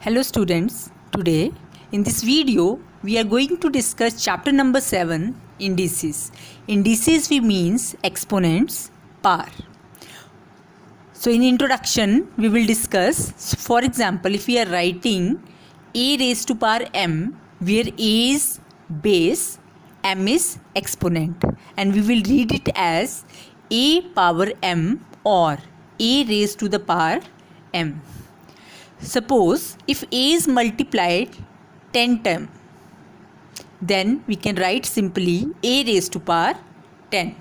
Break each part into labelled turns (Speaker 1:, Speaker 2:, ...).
Speaker 1: Hello students, today in this video we are going to discuss chapter number 7, Indices. Indices we means exponents, power. So in introduction we will discuss, for example, if we are writing a raised to power m, where a is base, m is exponent, and we will read it as a power m or a raised to the power m. Suppose if a is multiplied 10 times, then we can write simply a raised to power 10.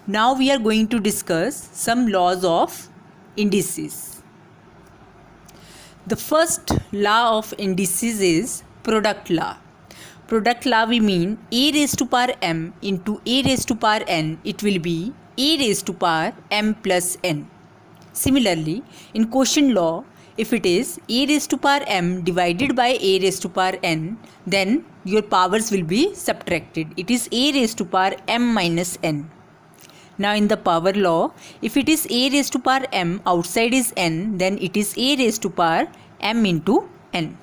Speaker 1: Now we are going to discuss some laws of indices. The first law of indices is product law. Product law we mean a raised to power m into a raised to power n, it will be a raised to power m plus n. Similarly, in quotient law, if it is a raised to power m divided by a raised to power n, then your powers will be subtracted. It is a raised to power m minus n. Now in the power law, if it is a raised to power m, outside is n, then it is a raised to power m into n.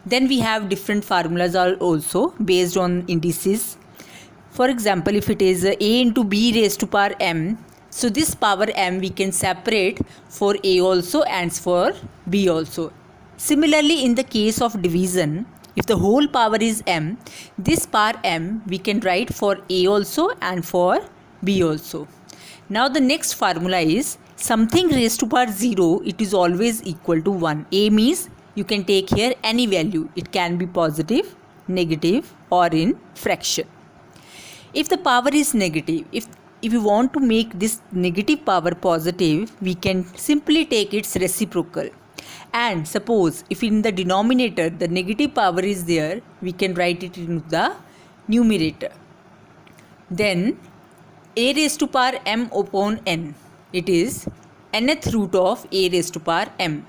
Speaker 1: Then we have different formulas also based on indices. For example, if it is a into b raised to power m, so this power m we can separate for a also and for b also. Similarly, in the case of division, if the whole power is m, this power m we can write for a also and for b also. Now the next formula is something raised to power 0, it is always equal to 1. A means you can take here any value. It can be positive, negative or in fraction. If the power is negative, if you want to make this negative power positive, we can simply take its reciprocal. And suppose if in the denominator the negative power is there, we can write it in the numerator. Then a raised to power m upon n, it is nth root of a raised to power m.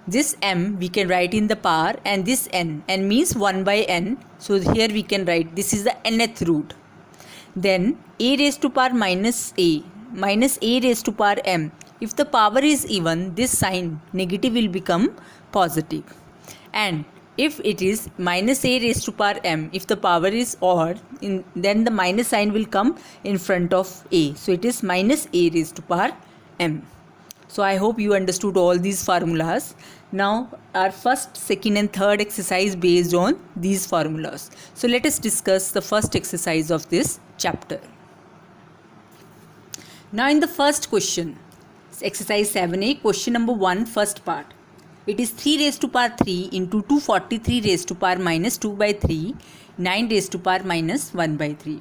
Speaker 1: This m we can write in the power, and this n means 1 by n. So here we can write this is the nth root. Then a raised to power minus a raised to power m. If the power is even, this sign negative will become positive. And if it is minus a raised to power m, if the power is odd, then the minus sign will come in front of a. So it is minus a raised to power m. So I hope you understood all these formulas. Now our first, second and third exercise based on these formulas. So let us discuss the first exercise of this chapter. Now in the first question, exercise 7A, question number 1, first part. It is 3 raised to power 3 into 243 raised to power minus 2 by 3, 9 raised to power minus 1 by 3.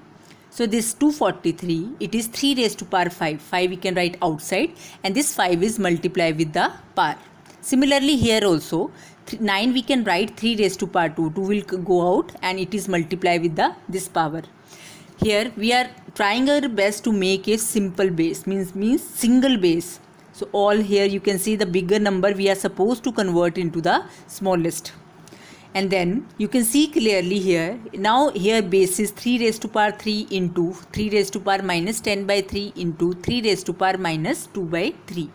Speaker 1: So this 243, it is 3 raised to power 5. 5 we can write outside, and this 5 is multiplied with the power. Similarly here also, 9 we can write 3 raised to power 2. 2 will go out and it is multiplied with this power. Here we are trying our best to make a simple base, means single base. So all here you can see the bigger number we are supposed to convert into the smallest. And then you can see clearly here, now here base is 3 raised to power 3 into 3 raised to power minus 10 by 3 into 3 raised to power minus 2 by 3.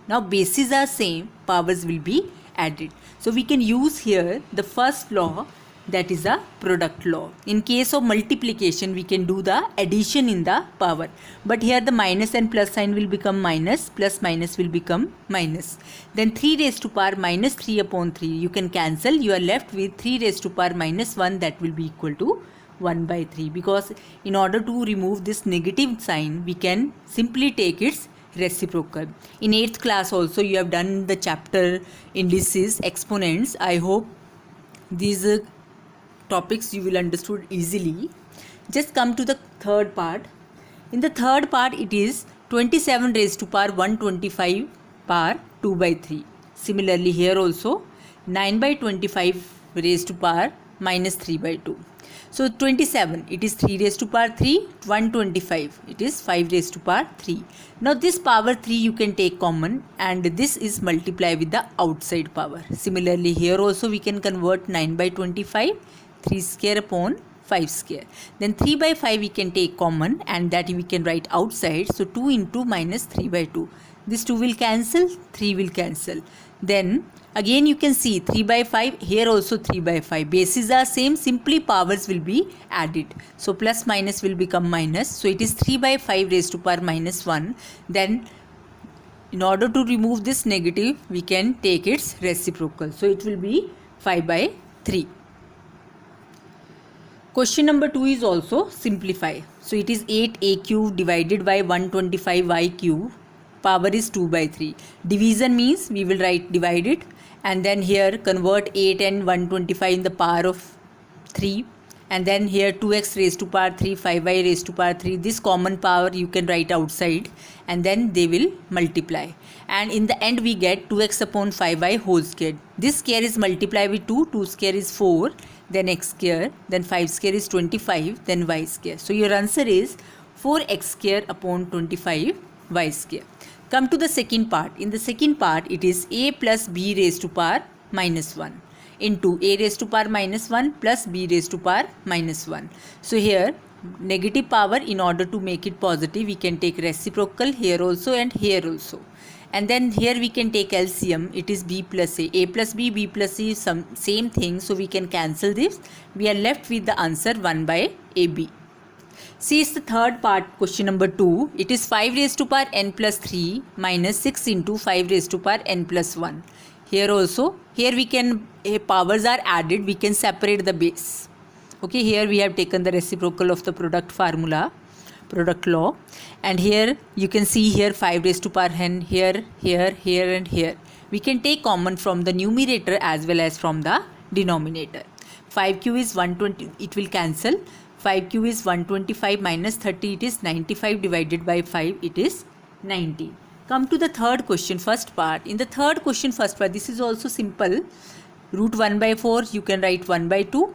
Speaker 1: Now bases are same, powers will be added. So we can use here the first law, that is a product law. In case of multiplication, we can do the addition in the power. But here the minus and plus sign will become minus, plus minus will become minus. Then 3 raised to power minus 3 upon 3, you can cancel. You are left with 3 raised to power minus 1, that will be equal to 1 by 3. Because in order to remove this negative sign, we can simply take its reciprocal. In 8th class also you have done the chapter indices, exponents. I hope these topics you will understood easily. Just come to the third part. In the third part, it is 27 raised to power 125 power 2 by 3. Similarly here also 9 by 25 raised to power minus 3 by 2. So 27, it is 3 raised to power 3, 125, it is 5 raised to power 3. Now this power 3 you can take common, and this is multiplied with the outside power. Similarly here also we can convert 9 by 25, 3 square upon 5 square. Then 3 by 5 we can take common, and that we can write outside. So 2 into minus 3 by 2. this 2 will cancel, 3 will cancel. Then again you can see 3 by 5, here also 3 by 5. Bases are same, simply powers will be added. So plus minus will become minus. So it is 3 by 5 raised to power minus 1. Then in order to remove this negative, we can take its reciprocal. So it will be 5 by 3. Question number 2 is also simplify. So it is 8a cube divided by 125y cube. Power is 2 by 3. Division means we will write divided, and then here convert 8 and 125 in the power of 3. And then here 2x raised to power 3, 5y raised to power 3. This common power you can write outside, and then they will multiply. And in the end we get 2x upon 5y whole square. This square is multiplied with 2, 2 square is 4, then x square, then 5 square is 25, then y square. So your answer is 4x square upon 25 y square. Come to the second part. In the second part it is a plus b raised to power minus 1 into a raised to power minus 1 plus b raised to power minus 1. So here negative power, in order to make it positive we can take reciprocal here also and here also. And then here we can take LCM. It is b plus a plus b plus c is same thing, so we can cancel this. We are left with the answer 1 by ab. See, it's the third part, question number 2. It is 5 raised to power n plus 3 minus 6 into 5 raised to power n plus 1. Here also, here we can, powers are added, we can separate the base. Okay, here we have taken the reciprocal of the product formula, product law. And here you can see here 5 raised to power n, here, here, here and here. We can take common from the numerator as well as from the denominator. 5q is 120, it will cancel. 5q is 125 minus 30, it is 95 divided by 5, it is 90. Come to the third question, first part. In the third question, first part, this is also simple. Root 1 by 4, you can write 1 by 2.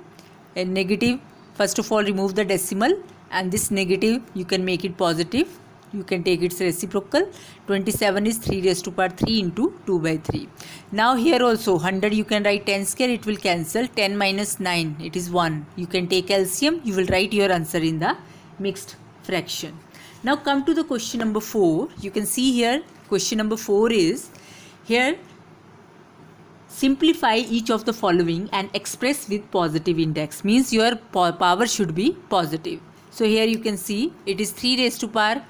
Speaker 1: And negative, first of all remove the decimal, and this negative you can make it positive. You can take its reciprocal. 27 is 3 raised to power 3 into 2 by 3. Now here also 100 you can write 10 square, it will cancel. 10 minus 9, it is 1. You can take LCM, you will write your answer in the mixed fraction. Now come to the question number 4. You can see here question number 4 is, here simplify each of the following and express with positive index, means your power should be positive. So here you can see it is 3 raised to power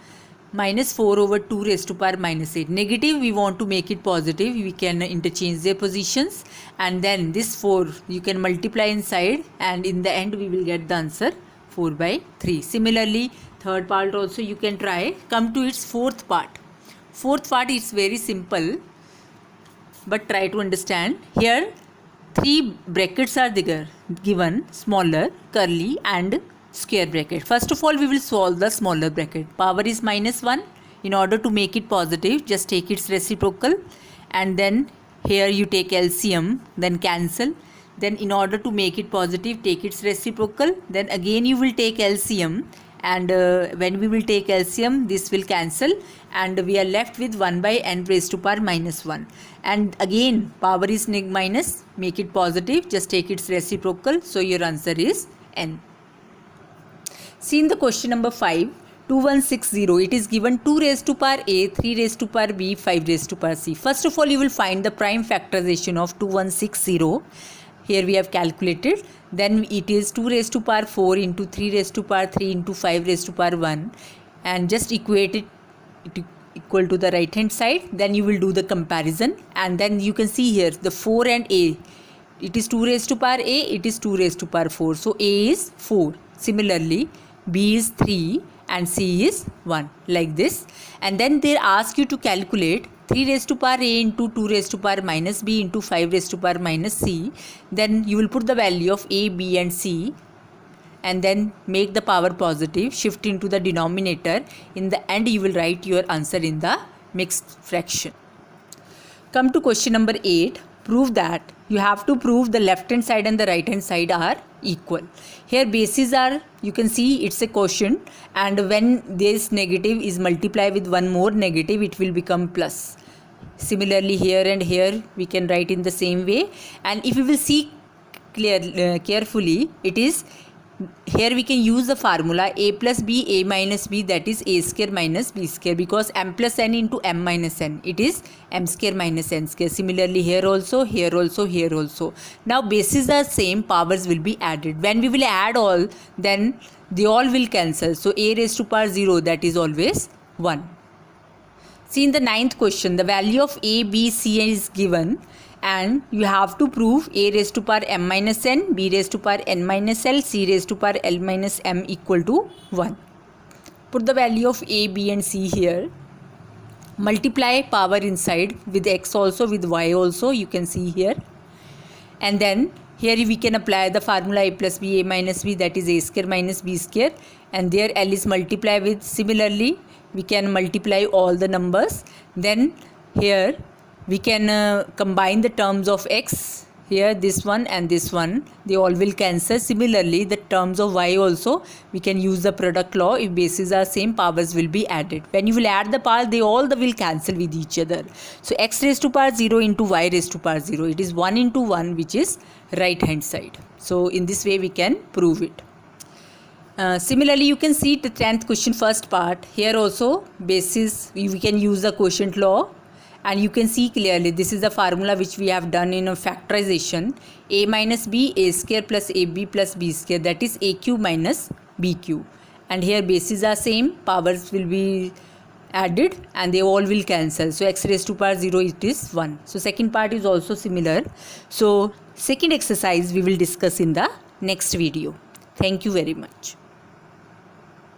Speaker 1: minus 4 over 2 raised to power minus 8. Negative we want to make it positive, we can interchange their positions, and then this 4 you can multiply inside, and in the end we will get the answer 4 by 3. Similarly third part also you can try. Come to its fourth part. Fourth part is very simple, but try to understand. Here 3 brackets are there given, smaller, curly and square bracket. First of all we will solve the smaller bracket. Power is minus 1. In order to make it positive, just take its reciprocal, and then here you take LCM, then cancel. Then in order to make it positive, take its reciprocal, then again you will take LCM, and when we will take LCM this will cancel, and we are left with 1 by n raised to power minus 1. And again power is minus, make it positive, just take its reciprocal, so your answer is n. See in the question number 5, 2160, it is given 2 raised to power a, 3 raised to power b, 5 raised to power c. First of all you will find the prime factorization of 2160. Here we have calculated. Then it is 2 raised to power 4 into 3 raised to power 3 into 5 raised to power 1, and just equate it equal to the right hand side. Then you will do the comparison, and then you can see here the 4 and a, it is 2 raised to power a, it is 2 raised to power 4. So a is 4. Similarly b is 3 and c is 1, like this. And then they ask you to calculate 3 raised to power a into 2 raised to power minus b into 5 raised to power minus c. Then you will put the value of a, b and c, and then make the power positive, shift into the denominator. In the end you will write your answer in the mixed fraction. Come to question number 8. Prove that. You have to prove the left hand side and the right hand side are equal. Here bases are, you can see it's a quotient, and when this negative is multiplied with one more negative it will become plus. Similarly here and here we can write in the same way, and if you will see carefully, it is here we can use the formula a plus b, a minus b, that is a square minus b square, because m plus n into m minus n, it is m square minus n square. Similarly here also, here also, here also. Now bases are same, powers will be added. When we will add all, then they all will cancel. So a raised to power 0, that is always 1. See, in the 9th question, the value of a, b, c is given, and you have to prove a raised to power m minus n, b raised to power n minus l, c raised to power l minus m equal to 1. Put the value of a, b and c here. Multiply power inside with x also, with y also, you can see here. And then here we can apply the formula a plus b, a minus b, that is a square minus b square. And there l is multiplied with, similarly we can multiply all the numbers. Then here we can combine the terms of x, here this one and this one, they all will cancel. Similarly the terms of y also, we can use the product law. If bases are same, powers will be added. When you will add the power, they all will cancel with each other. So x raised to power 0 into y raised to power 0, it is 1 into 1, which is right hand side. So in this way we can prove it. Similarly you can see the 10th question first part. Here also basis, we can use the quotient law. And you can see clearly this is the formula which we have done in a factorization. A minus b, a square plus ab plus b square, that is a cube minus b cube. And here bases are same, powers will be added and they all will cancel. So x raised to power 0, it is 1. So second part is also similar. So second exercise we will discuss in the next video. Thank you very much.